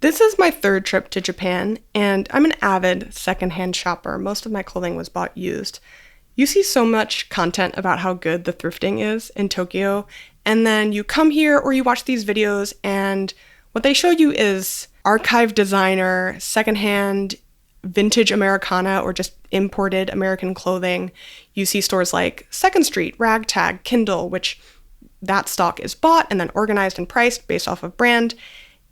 This is my third trip to Japan, and I'm an avid secondhand shopper. Most of my clothing was bought used. You see so much content about how good the thrifting is in Tokyo, and then you come here or you watch these videos, and what they show you is archive designer, secondhand, vintage Americana, or just imported American clothing. You see stores like Second Street, Ragtag, Kindal, which that stock is bought and then organized and priced based off of brand.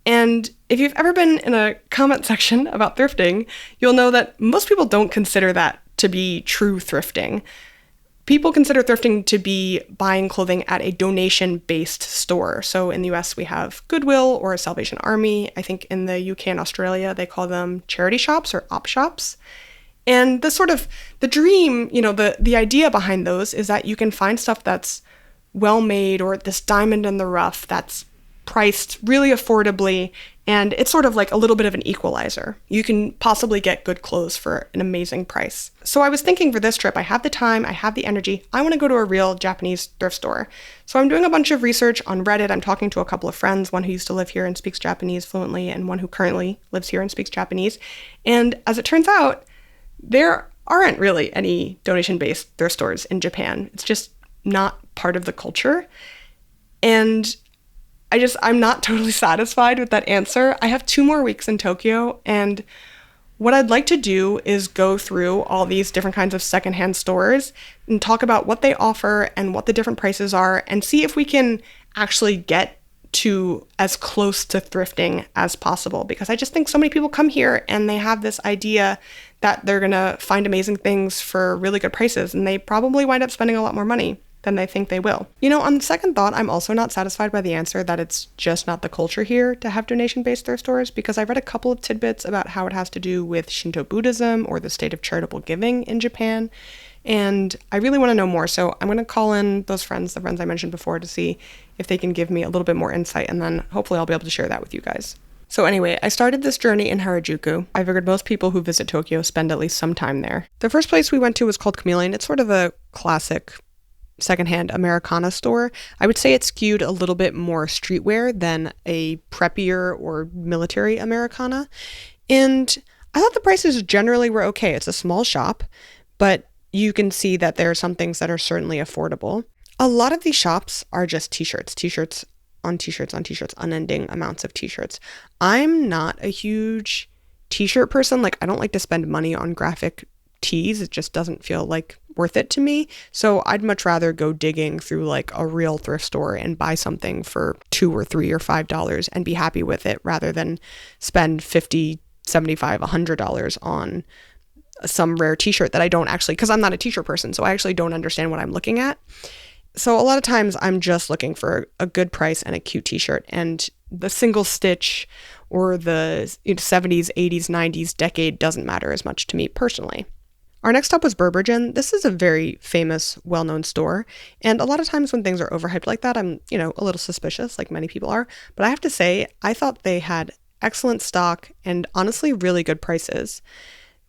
And if you've ever been in a comment section about thrifting, you'll know that most people don't consider that to be true thrifting. People consider thrifting to be buying clothing at a donation-based store. So in the US, we have Goodwill or Salvation Army. I think in the UK and Australia, they call them charity shops or op shops. And the dream, the idea behind those is that you can find stuff that's well-made or this diamond in the rough that's priced really affordably, and it's sort of like a little bit of an equalizer. You can possibly get good clothes for an amazing price. So I was thinking for this trip, I have the time, I have the energy, I want to go to a real Japanese thrift store. So I'm doing a bunch of research on Reddit. I'm talking to a couple of friends, one who used to live here and speaks Japanese fluently, and one who currently lives here and speaks Japanese. And as it turns out, there aren't really any donation-based thrift stores in Japan. It's just not part of the culture. And I'm not totally satisfied with that answer. I have 2 more weeks in Tokyo, and what I'd like to do is go through all these different kinds of secondhand stores and talk about what they offer and what the different prices are, and see if we can actually get to as close to thrifting as possible. Because I just think so many people come here and they have this idea that they're gonna find amazing things for really good prices, and they probably wind up spending a lot more money than they think they will. On second thought, I'm also not satisfied by the answer that it's just not the culture here to have donation-based thrift stores, because I read a couple of tidbits about how it has to do with Shinto Buddhism or the state of charitable giving in Japan, and I really want to know more. So I'm going to call in the friends I mentioned before, to see if they can give me a little bit more insight, and then hopefully I'll be able to share that with you guys. So anyway, I started this journey in Harajuku. I figured most people who visit Tokyo spend at least some time there. The first place we went to was called Chameleon. It's sort of a classic secondhand Americana store. I would say it skewed a little bit more streetwear than a preppier or military Americana. And I thought the prices generally were okay. It's a small shop, but you can see that there are some things that are certainly affordable. A lot of these shops are just t-shirts on t-shirts on t-shirts, unending amounts of t-shirts. I'm not a huge t-shirt person. I don't like to spend money on graphic tees. It just doesn't feel worth it to me. So I'd much rather go digging through a real thrift store and buy something for $2 or $3 or $5 and be happy with it, rather than spend $50, $75, $100 on some rare t-shirt that I don't actually, because I'm not a t-shirt person, so I actually don't understand what I'm looking at. So a lot of times I'm just looking for a good price and a cute t-shirt, and the single stitch or the 70s, 80s, 90s decade doesn't matter as much to me personally. Our next stop was Burbergen. This is a very famous, well-known store, and a lot of times when things are overhyped like that, I'm, a little suspicious, like many people are, but I have to say, I thought they had excellent stock and honestly really good prices.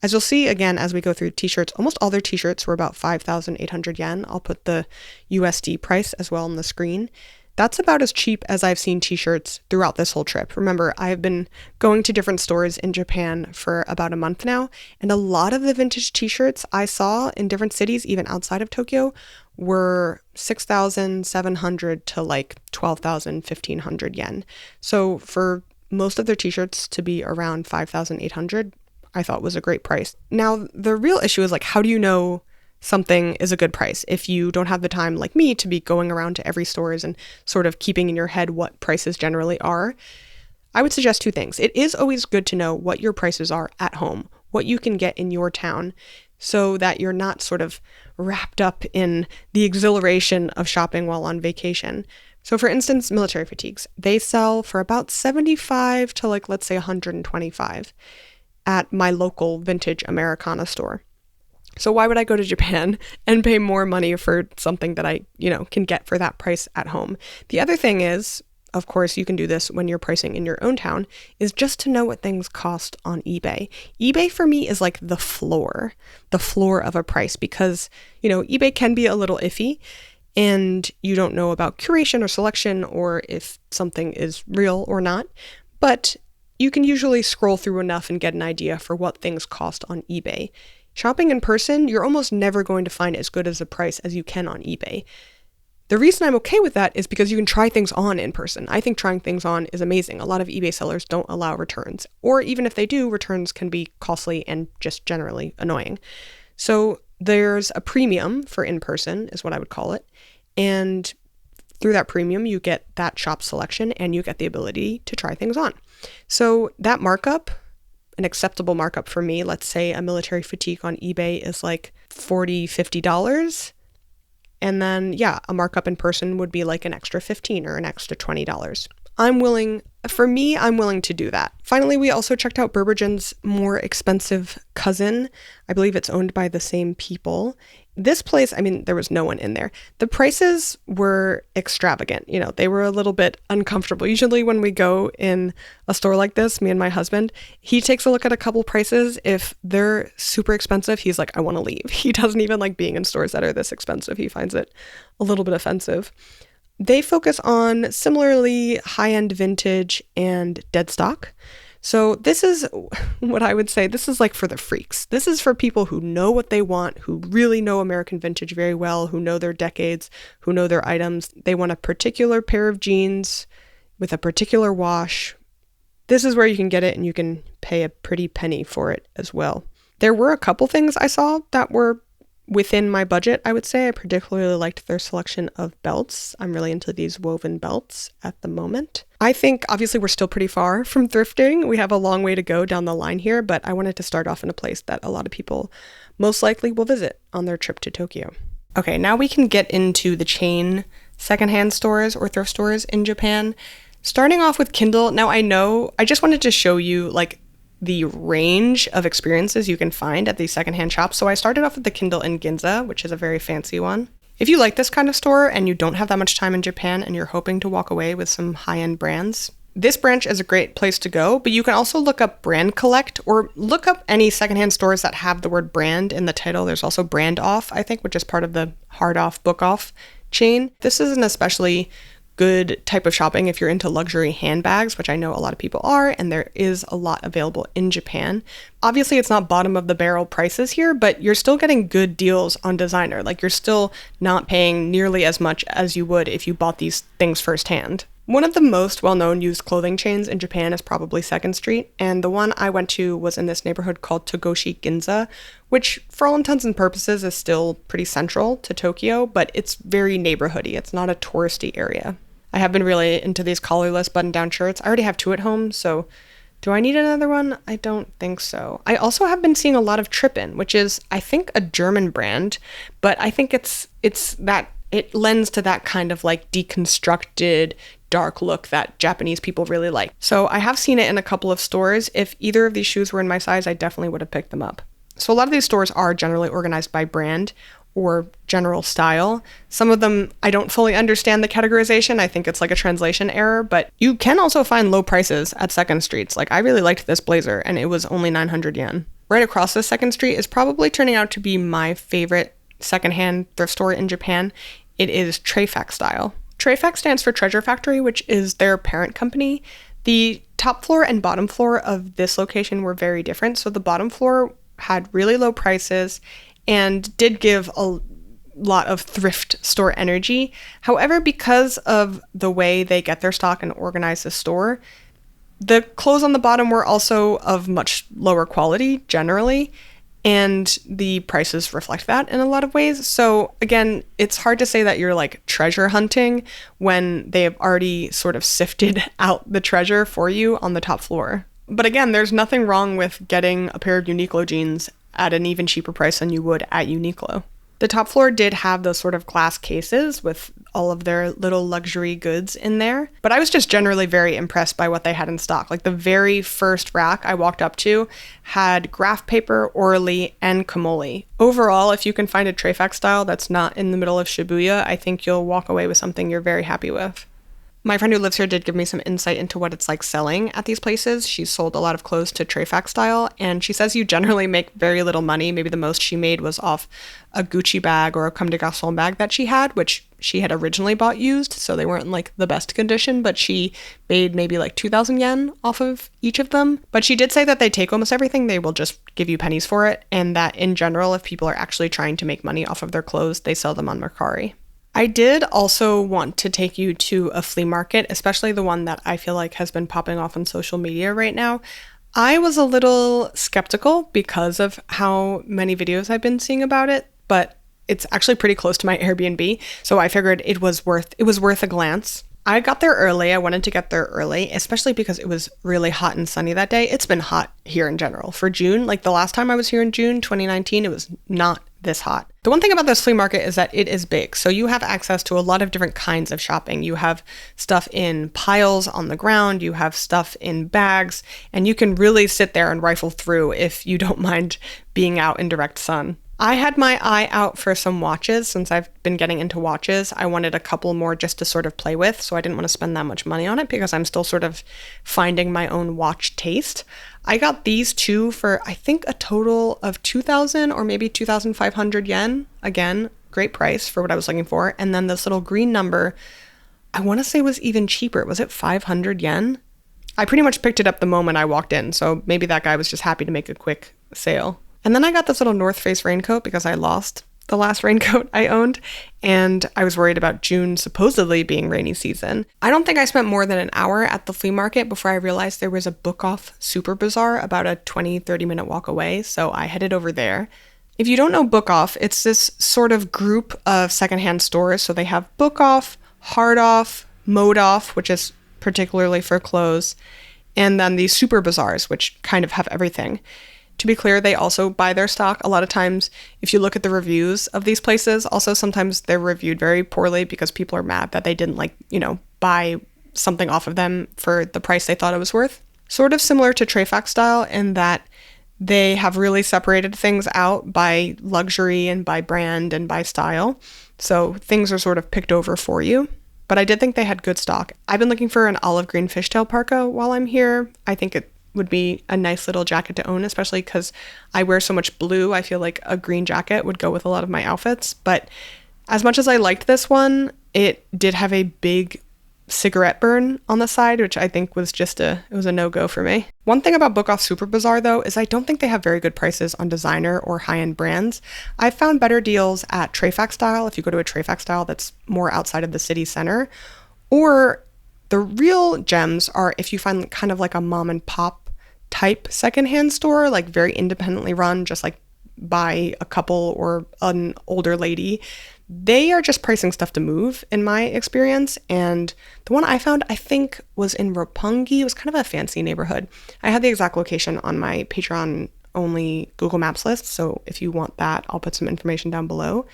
As you'll see again as we go through t-shirts, almost all their t-shirts were about 5,800 yen. I'll put the USD price as well on the screen. That's about as cheap as I've seen t-shirts throughout this whole trip. Remember, I've been going to different stores in Japan for about a month now, and a lot of the vintage t-shirts I saw in different cities, even outside of Tokyo, were 6,700 to 12,000, 1,500 yen. So for most of their t-shirts to be around 5,800, I thought was a great price. Now, the real issue is how do you know something is a good price if you don't have the time like me to be going around to every stores and sort of keeping in your head what prices generally are? I would suggest 2 things. It is always good to know what your prices are at home, what you can get in your town, so that you're not sort of wrapped up in the exhilaration of shopping while on vacation. So for instance, military fatigues, they sell for about 75 to let's say 125 at my local vintage Americana store. So why would I go to Japan and pay more money for something that I, can get for that price at home? The other thing is, of course, you can do this when you're pricing in your own town, is just to know what things cost on eBay. eBay for me is the floor of a price, because, eBay can be a little iffy and you don't know about curation or selection or if something is real or not. But you can usually scroll through enough and get an idea for what things cost on eBay. Shopping in person, you're almost never going to find as good as a price as you can on eBay. The reason I'm okay with that is because you can try things on in person. I think trying things on is amazing. A lot of eBay sellers don't allow returns, or even if they do, returns can be costly and just generally annoying. So there's a premium for in-person, is what I would call it. And through that premium, you get that shop selection and you get the ability to try things on. So that markup, an acceptable markup for me, let's say a military fatigue on eBay is like $40, $50. And then, a markup in person would be like an extra $15 or an extra $20. I'm willing to do that. Finally, we also checked out Berbergen's more expensive cousin. I believe it's owned by the same people. This place, there was no one in there. The prices were extravagant. They were a little bit uncomfortable. Usually when we go in a store like this, me and my husband, he takes a look at a couple prices. If they're super expensive, he's like, I want to leave. He doesn't even like being in stores that are this expensive. He finds it a little bit offensive. They focus on similarly high-end vintage and dead stock. So this is what I would say, this is like for the freaks. This is for people who know what they want, who really know American vintage very well, who know their decades, who know their items. They want a particular pair of jeans with a particular wash. This is where you can get it, and you can pay a pretty penny for it as well. There were a couple things I saw that were within my budget, I would say. I particularly liked their selection of belts. I'm really into these woven belts at the moment. I think obviously we're still pretty far from thrifting. We have a long way to go down the line here, but I wanted to start off in a place that a lot of people most likely will visit on their trip to Tokyo. Okay, now we can get into the chain secondhand stores or thrift stores in Japan. Starting off with Kindal. Now I just wanted to show you the range of experiences you can find at these secondhand shops. So I started off with the Kindal in Ginza, which is a very fancy one. If you like this kind of store and you don't have that much time in Japan and you're hoping to walk away with some high-end brands, this branch is a great place to go, but you can also look up Brand Collect or look up any secondhand stores that have the word brand in the title. There's also Brand Off, I think, which is part of the Hard Off, Book Off chain. This is an especially good type of shopping if you're into luxury handbags, which I know a lot of people are, and there is a lot available in Japan. Obviously, it's not bottom of the barrel prices here, but you're still getting good deals on designer. You're still not paying nearly as much as you would if you bought these things firsthand. One of the most well-known used clothing chains in Japan is probably 2nd Street, and the one I went to was in this neighborhood called Togoshi Ginza, which for all intents and purposes is still pretty central to Tokyo, but it's very neighborhoody. It's not a touristy area. I have been really into these collarless button-down shirts. I already have 2 at home, so do I need another one? I don't think so. I also have been seeing a lot of Trippin, which is, I think, a German brand, but I think it's that it lends to that kind of deconstructed dark look that Japanese people really like. So I have seen it in a couple of stores. If either of these shoes were in my size, I definitely would have picked them up. So a lot of these stores are generally organized by brand or general style. Some of them, I don't fully understand the categorization. I think it's a translation error, but you can also find low prices at 2nd Streets. I really liked this blazer and it was only 900 yen. Right across the 2nd Street is probably turning out to be my favorite secondhand thrift store in Japan. It is TrefacStyle. Trefac stands for Treasure Factory, which is their parent company. The top floor and bottom floor of this location were very different. So the bottom floor had really low prices and did give a lot of thrift store energy. However, because of the way they get their stock and organize the store, the clothes on the bottom were also of much lower quality generally, and the prices reflect that in a lot of ways. So again, it's hard to say that you're treasure hunting when they have already sort of sifted out the treasure for you on the top floor. But again, there's nothing wrong with getting a pair of Uniqlo jeans at an even cheaper price than you would at Uniqlo. The top floor did have those sort of glass cases with all of their little luxury goods in there, but I was just generally very impressed by what they had in stock. The very first rack I walked up to had graph paper, orly, and komoli. Overall, if you can find a TrefacStyle that's not in the middle of Shibuya, I think you'll walk away with something you're very happy with. My friend who lives here did give me some insight into what it's like selling at these places. She's sold a lot of clothes to TrefacStyle, and she says you generally make very little money. Maybe the most she made was off a Gucci bag or a Comme des Garçons bag that she had, which she had originally bought used, so they weren't in like the best condition, but she made maybe like 2,000 yen off of each of them. But she did say that they take almost everything. They will just give you pennies for it, and that in general, if people are actually trying to make money off of their clothes, they sell them on Mercari. I did also want to take you to a flea market, especially the one that I feel like has been popping off on social media right now. I was a little skeptical because of how many videos I've been seeing about it, but it's actually pretty close to my Airbnb, so I figured it was worth a glance. I got there early. I wanted to get there early, especially because it was really hot and sunny that day. It's been hot here in general. For June, like the last time I was here in June 2019, it was not this hot. The one thing about this flea market is that it is big, so you have access to a lot of different kinds of shopping. You have stuff in piles on the ground, you have stuff in bags, and you can really sit there and rifle through if you don't mind being out in direct sun. I had my eye out for some watches. Since I've been getting into watches, I wanted a couple more just to sort of play with, so I didn't want to spend that much money on it because I'm still sort of finding my own watch taste. I got these two for, I think, a total of 2,000 or maybe 2,500 yen. Again, great price for what I was looking for. And then this little green number, I want to say was even cheaper. Was it 500 yen? I pretty much picked it up the moment I walked in, so maybe that guy was just happy to make a quick sale. And then I got this little North Face raincoat because I lost the last raincoat I owned, and I was worried about June supposedly being rainy season. I don't think I spent more than an hour at the flea market before I realized there was a book-off super bazaar about a 20-30 minute walk away, so I headed over there. If you don't know Book Off, it's this sort of group of secondhand stores. So they have Book Off, Hard Off, Mode Off, which is particularly for clothes, and then these super bazaars, which kind of have everything. To be clear, they also buy their stock. A lot of times, if you look at the reviews of these places, also sometimes they're reviewed very poorly because people are mad that they didn't buy something off of them for the price they thought it was worth. Sort of similar to TrefacStyle in that they have really separated things out by luxury and by brand and by style. So things are sort of picked over for you. But I did think they had good stock. I've been looking for an olive green fishtail parka while I'm here. I think it would be a nice little jacket to own, especially because I wear so much blue. I feel like a green jacket would go with a lot of my outfits. But as much as I liked this one, it did have a big cigarette burn on the side, which I think was it was a no-go for me. One thing about Book Off Super Bazaar, though, is I don't think they have very good prices on designer or high-end brands. I've found better deals at TrefacStyle, if you go to a TrefacStyle that's more outside of the city center, or the real gems are if you find kind of like a mom and pop type secondhand store, like very independently run, just like by a couple or an older lady. They are just pricing stuff to move, in my experience. And the one I found, I think, was in Roppongi. It was kind of a fancy neighborhood. I had the exact location on my Patreon-only Google Maps list, so if you want that, I'll put some information down below.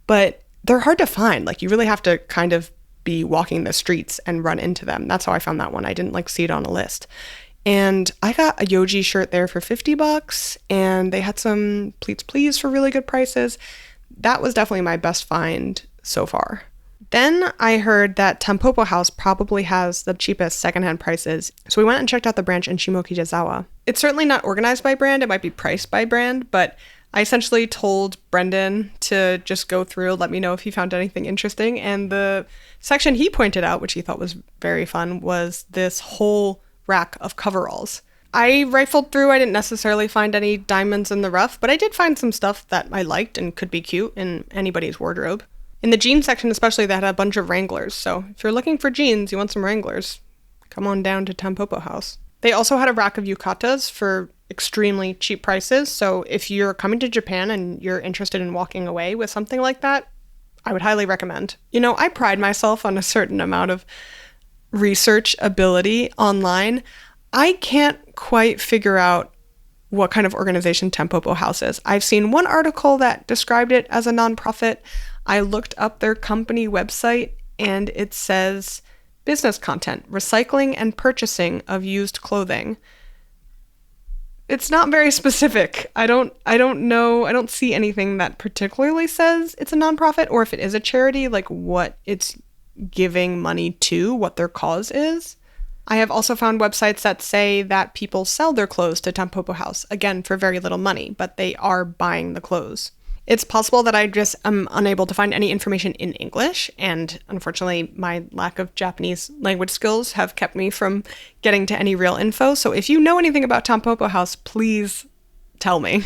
But they're hard to find. Like, you really have to kind of be walking the streets and run into them. That's how I found that one. I didn't see it on a list. And I got a Yoji shirt there for $50, and they had some Pleats Please for really good prices. That was definitely my best find so far. Then I heard that Tanpopo House probably has the cheapest secondhand prices, so we went and checked out the branch in Shimokizawa. It's certainly not organized by brand, it might be priced by brand, but I essentially told Brendan to just go through, let me know if he found anything interesting, and the section he pointed out, which he thought was very fun, was this whole rack of coveralls. I rifled through. I didn't necessarily find any diamonds in the rough, but I did find some stuff that I liked and could be cute in anybody's wardrobe. In the jeans section especially, they had a bunch of Wranglers, so if you're looking for jeans, you want some Wranglers, come on down to Tanpopo House. They also had a rack of yukatas for extremely cheap prices, so if you're coming to Japan and you're interested in walking away with something like that, I would highly recommend. I pride myself on a certain amount of research ability online. I can't quite figure out what kind of organization Tanpopo House is. I've seen one article that described it as a nonprofit. I looked up their company website and it says business content, recycling and purchasing of used clothing. It's not very specific. I don't know. I don't see anything that particularly says it's a nonprofit, or if it is a charity, like what its giving money to, what their cause is. I have also found websites that say that people sell their clothes to Tanpopo House, again, for very little money, but they are buying the clothes. It's possible that I just am unable to find any information in English, and unfortunately, my lack of Japanese language skills have kept me from getting to any real info. So if you know anything about Tanpopo House, please tell me.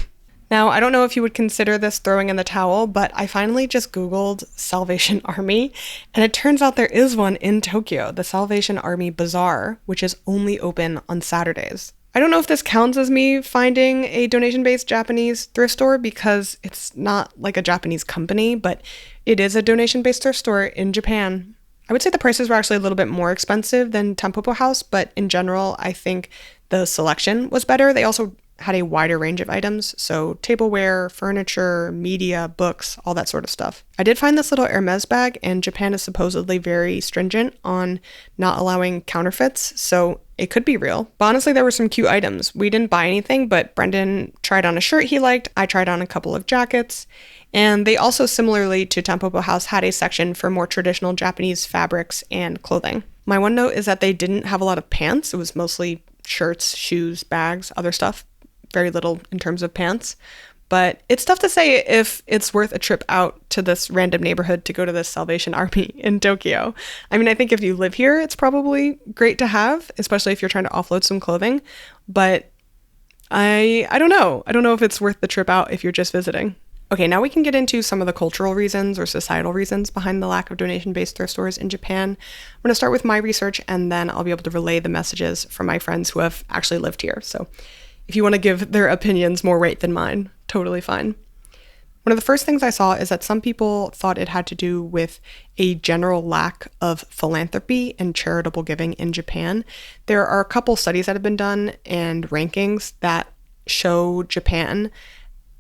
Now, I don't know if you would consider this throwing in the towel, but I finally just Googled Salvation Army, and it turns out there is one in Tokyo, the Salvation Army Bazaar, which is only open on Saturdays. I don't know if this counts as me finding a donation-based Japanese thrift store because it's not like a Japanese company, but it is a donation-based thrift store in Japan. I would say the prices were actually a little bit more expensive than Tanpopo House, but in general, I think the selection was better. They also had a wider range of items, so tableware, furniture, media, books, all that sort of stuff. I did find this little Hermes bag, and Japan is supposedly very stringent on not allowing counterfeits, so it could be real. But honestly, there were some cute items. We didn't buy anything, but Brendan tried on a shirt he liked, I tried on a couple of jackets, and they also, similarly to Tanpopo House, had a section for more traditional Japanese fabrics and clothing. My one note is that they didn't have a lot of pants. It was mostly shirts, shoes, bags, other stuff. Very little in terms of pants, but it's tough to say if it's worth a trip out to this random neighborhood to go to this Salvation Army in Tokyo. I mean, I think if you live here, it's probably great to have, especially if you're trying to offload some clothing, but I don't know. I don't know if it's worth the trip out if you're just visiting. Okay, now we can get into some of the cultural reasons or societal reasons behind the lack of donation-based thrift stores in Japan. I'm going to start with my research, and then I'll be able to relay the messages from my friends who have actually lived here. So if you want to give their opinions more weight than mine, totally fine. One of the first things I saw is that some people thought it had to do with a general lack of philanthropy and charitable giving in Japan. There are a couple studies that have been done and rankings that show Japan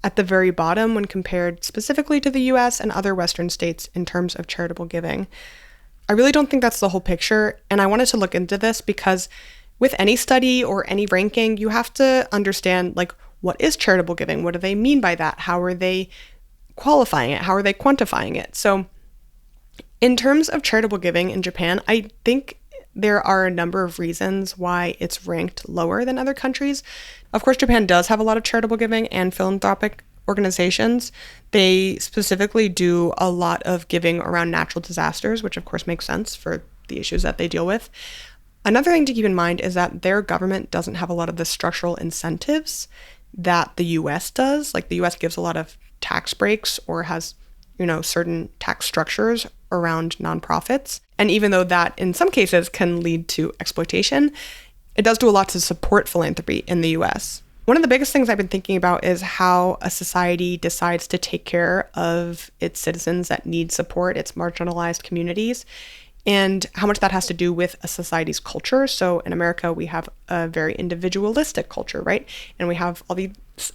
at the very bottom when compared specifically to the US and other Western states in terms of charitable giving. I really don't think that's the whole picture, and I wanted to look into this because with any study or any ranking, you have to understand, like, what is charitable giving? What do they mean by that? How are they qualifying it? How are they quantifying it? So in terms of charitable giving in Japan, I think there are a number of reasons why it's ranked lower than other countries. Of course, Japan does have a lot of charitable giving and philanthropic organizations. They specifically do a lot of giving around natural disasters, which of course makes sense for the issues that they deal with. Another thing to keep in mind is that their government doesn't have a lot of the structural incentives that the US does. Like, the US gives a lot of tax breaks or has, certain tax structures around nonprofits. And even though that in some cases can lead to exploitation, it does do a lot to support philanthropy in the US. One of the biggest things I've been thinking about is how a society decides to take care of its citizens that need support, its marginalized communities, and how much that has to do with a society's culture. So in America, we have a very individualistic culture, right? And we have all these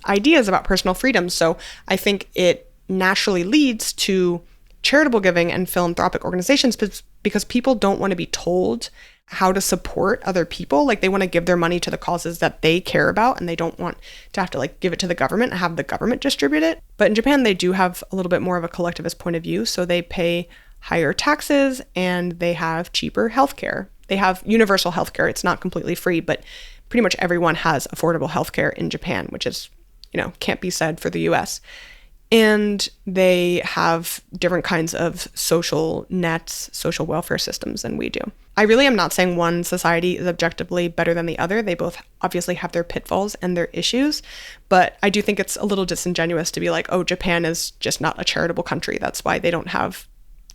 ideas about personal freedom. So I think it naturally leads to charitable giving and philanthropic organizations because people don't want to be told how to support other people. Like, they want to give their money to the causes that they care about, and they don't want to have to give it to the government and have the government distribute it. But in Japan, they do have a little bit more of a collectivist point of view. So they pay higher taxes, and they have cheaper healthcare. They have universal healthcare. It's not completely free, but pretty much everyone has affordable healthcare in Japan, which is, can't be said for the US. And they have different kinds of social nets, social welfare systems than we do. I really am not saying one society is objectively better than the other. They both obviously have their pitfalls and their issues, but I do think it's a little disingenuous to be like, oh, Japan is just not a charitable country. That's why they don't have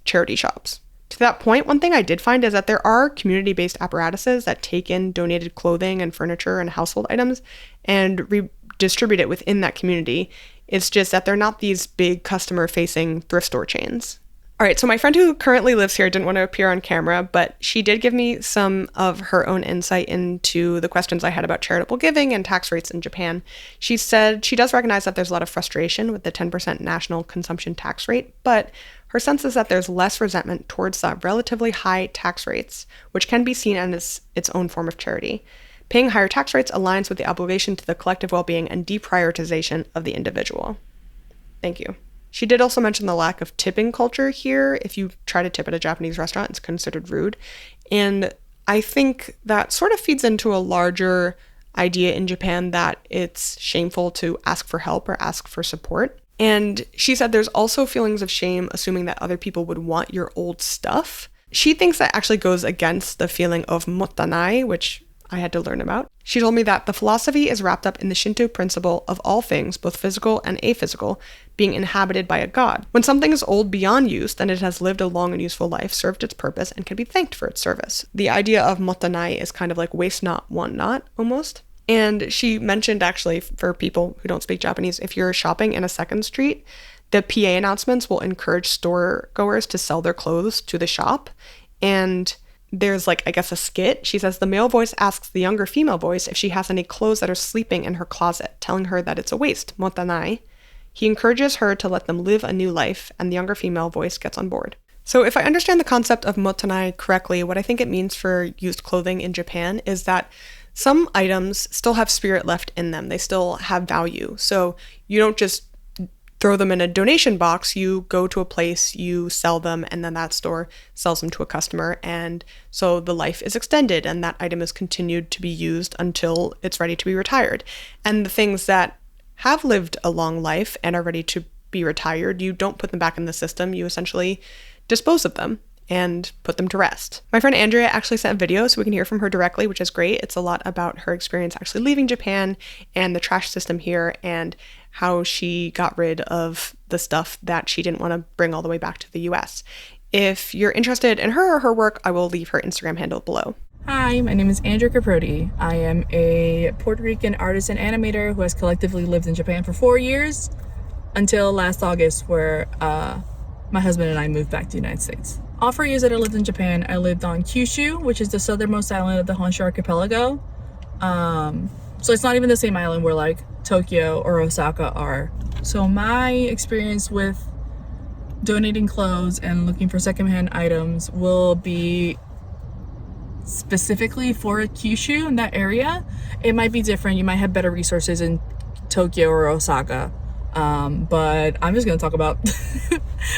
charity shops. To that point, one thing I did find is that there are community-based apparatuses that take in donated clothing and furniture and household items and redistribute it within that community. It's just that they're not these big customer-facing thrift store chains. All right, so my friend who currently lives here didn't want to appear on camera, but she did give me some of her own insight into the questions I had about charitable giving and tax rates in Japan. She said she does recognize that there's a lot of frustration with the 10% national consumption tax rate, but her sense is that there's less resentment towards the relatively high tax rates, which can be seen as its own form of charity. Paying higher tax rates aligns with the obligation to the collective well-being and deprioritization of the individual. Thank you. She did also mention the lack of tipping culture here. If you try to tip at a Japanese restaurant, it's considered rude. And I think that sort of feeds into a larger idea in Japan that it's shameful to ask for help or ask for support. And she said there's also feelings of shame assuming that other people would want your old stuff. She thinks that actually goes against the feeling of mottanai, which I had to learn about. She told me that the philosophy is wrapped up in the Shinto principle of all things, both physical and aphysical, being inhabited by a god. When something is old beyond use, then it has lived a long and useful life, served its purpose, and can be thanked for its service. The idea of mottanai is kind of like waste not, want not, almost. And she mentioned, actually, for people who don't speak Japanese, if you're shopping in a second street, the PA announcements will encourage store goers to sell their clothes to the shop. And there's like, I guess, a skit. She says the male voice asks the younger female voice if she has any clothes that are sleeping in her closet, telling her that it's a waste, mottanai. He encourages her to let them live a new life, and the younger female voice gets on board. So if I understand the concept of mottanai correctly, what I think it means for used clothing in Japan is that some items still have spirit left in them. They still have value. So you don't just throw them in a donation box, you go to a place, you sell them, and then that store sells them to a customer. And so the life is extended and that item is continued to be used until it's ready to be retired. And the things that have lived a long life and are ready to be retired, you don't put them back in the system. You essentially dispose of them and put them to rest. My friend Andrea actually sent a video so we can hear from her directly, which is great. It's a lot about her experience actually leaving Japan and the trash system here and how she got rid of the stuff that she didn't want to bring all the way back to the US. If you're interested in her or her work, I will leave her Instagram handle below. Hi, my name is Andrea Caprodi. I am a Puerto Rican artist and animator who has collectively lived in Japan for 4 years until last August, where my husband and I moved back to the United States. All 4 years that I lived in Japan, I lived on Kyushu, which is the southernmost island of the Honshu archipelago. So it's not even the same island where like Tokyo or Osaka are. So my experience with donating clothes and looking for secondhand items will be specifically for Kyushu in that area. It might be different. You might have better resources in Tokyo or Osaka. But I'm just going to talk about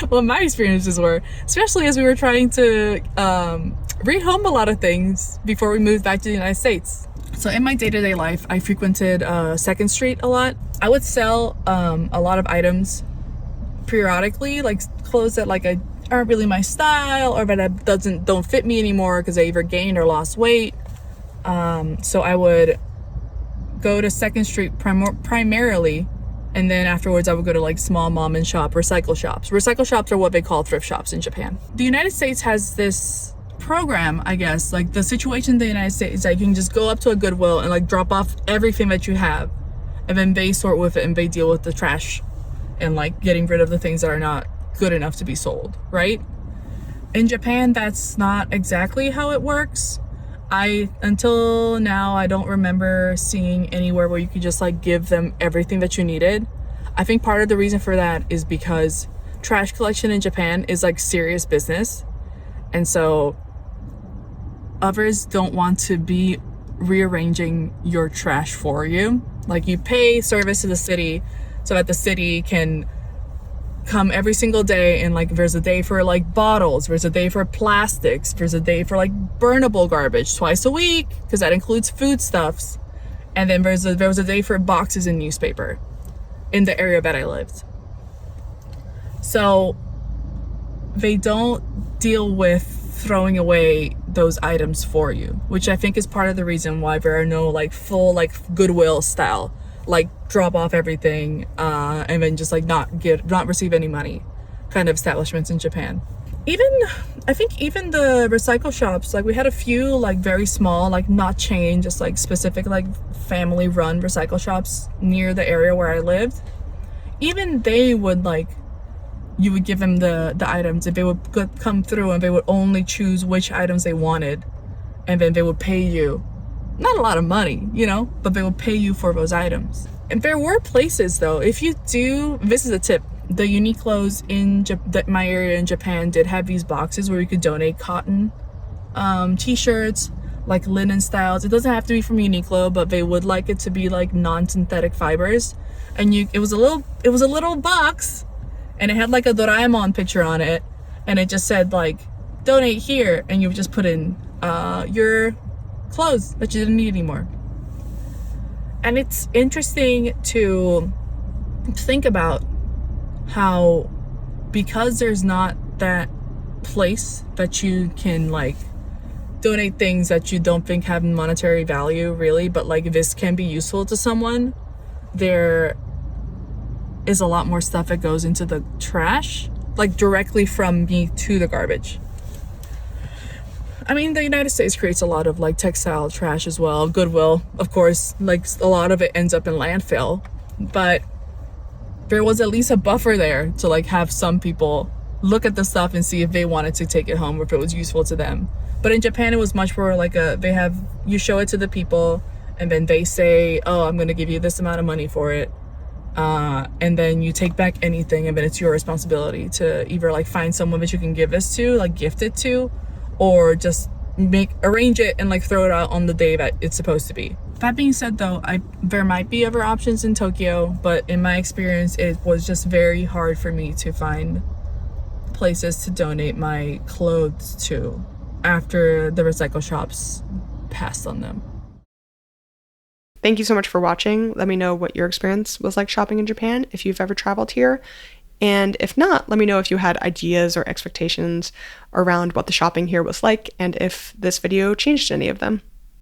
what my experiences were, especially as we were trying to rehome a lot of things before we moved back to the United States. So in my day-to-day life, I frequented 2nd Street a lot. I would sell a lot of items periodically, like clothes that like aren't really my style or that don't fit me anymore because I either gained or lost weight. So I would go to 2nd Street primarily. And then afterwards, I would go to like small mom and shop recycle shops. Recycle shops are what they call thrift shops in Japan. The United States has this program, I guess, like the situation in the United States is that you can just go up to a Goodwill and like drop off everything that you have. And then they sort with it and they deal with the trash and like getting rid of the things that are not good enough to be sold, right? In Japan, that's not exactly how it works. Until now, I don't remember seeing anywhere where you could just like give them everything that you needed. I think part of the reason for that is because trash collection in Japan is like serious business. And so others don't want to be rearranging your trash for you. Like you pay service to the city so that the city can come every single day, and like there's a day for like bottles, there's a day for plastics, there's a day for like burnable garbage twice a week because that includes foodstuffs, and then there was a day for boxes and newspaper in the area that I lived. So they don't deal with throwing away those items for you, which I think is part of the reason why there are no like full like Goodwill style like drop off everything and then just like not receive any money kind of establishments in Japan. I think even the recycle shops, like we had a few like very small, like not chain, just like specific like family run recycle shops near the area where I lived. Even they would like, you would give them the items and they would come through and they would only choose which items they wanted, and then they would pay you not a lot of money, you know, but they will pay you for those items. And there were places though, if you do, this is a tip, the Uniqlo's in my area in Japan did have these boxes where you could donate cotton t-shirts, like linen styles. It doesn't have to be from Uniqlo, but they would like it to be like non-synthetic fibers. And it was a little box, and it had like a Doraemon picture on it, and it just said like donate here, and you would just put in your clothes that you didn't need anymore. And it's interesting to think about how, because there's not that place that you can like donate things that you don't think have monetary value really, but like this can be useful to someone, there is a lot more stuff that goes into the trash, like directly from me to the garbage. I mean, the United States creates a lot of like textile trash as well. Goodwill, of course, like a lot of it ends up in landfill, but there was at least a buffer there to like have some people look at the stuff and see if they wanted to take it home or if it was useful to them. But in Japan, it was much more like you show it to the people, and then they say, oh, I'm going to give you this amount of money for it. And then you take back anything, and then it's your responsibility to either like find someone that you can give this to, like gift it to, or just arrange it and like throw it out on the day that it's supposed to be. That being said though, there might be other options in Tokyo, but in my experience, it was just very hard for me to find places to donate my clothes to after the recycle shops passed on them. Thank you so much for watching. Let me know what your experience was like shopping in Japan, if you've ever traveled here. And if not, let me know if you had ideas or expectations around what the shopping here was like, and if this video changed any of them.